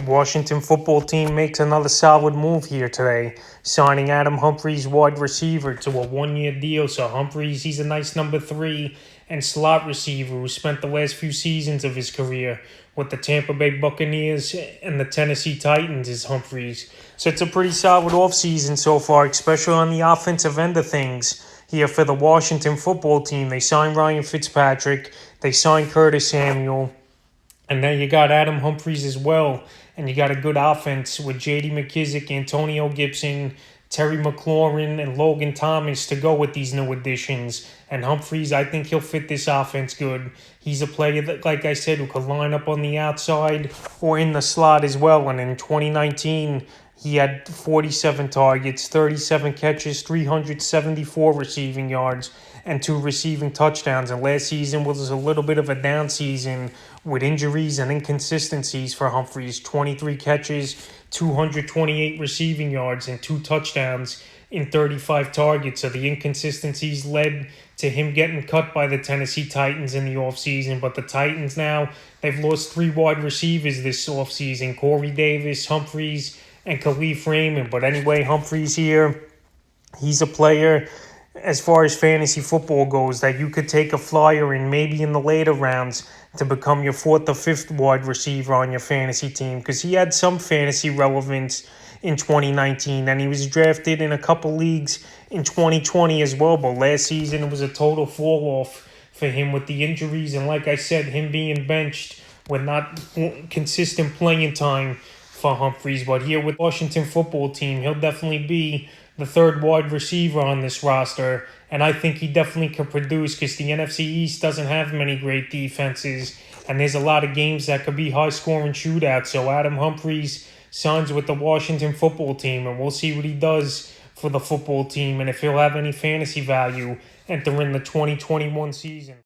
Washington football team makes another solid move here today, signing Adam Humphries, wide receiver, to a one-year deal. So Humphries, he's a nice number 3 and slot receiver who spent the last few seasons of his career with the Tampa Bay Buccaneers and the Tennessee Titans is Humphries. So it's a pretty solid offseason so far, especially on the offensive end of things. Here for the Washington football team, they signed Ryan Fitzpatrick, they signed Curtis Samuel, and then you got Adam Humphries as well. And you got a good offense with J.D. McKissick, Antonio Gibson, Terry McLaurin, and Logan Thomas to go with these new additions. And Humphries, I think he'll fit this offense good. He's a player that, like I said, who could line up on the outside or in the slot as well. And in 2019, he had 47 targets, 37 catches, 374 receiving yards, and 2 receiving touchdowns. And last season was a little bit of a down season with injuries and inconsistencies for Humphries. 23 catches, 228 receiving yards, and 2 touchdowns in 35 targets. So the inconsistencies led to him getting cut by the Tennessee Titans in the offseason. But the Titans now, they've lost 3 wide receivers this offseason: Corey Davis, Humphries, and Khalif Raymond. But anyway, Humphries here, he's a player, as far as fantasy football goes, that you could take a flyer in maybe in the later rounds to become your 4th or 5th wide receiver on your fantasy team, because he had some fantasy relevance in 2019, and he was drafted in a couple leagues in 2020 as well. But last season, it was a total fall-off for him with the injuries, and like I said, him being benched with not consistent playing time for Humphries. But here with Washington football team, he'll definitely be the 3rd wide receiver on this roster, and I think he definitely can produce because the NFC East doesn't have many great defenses, and there's a lot of games that could be high-scoring shootouts. So Adam Humphries signs with the Washington football team, and we'll see what he does for the football team and if he'll have any fantasy value entering the 2021 season.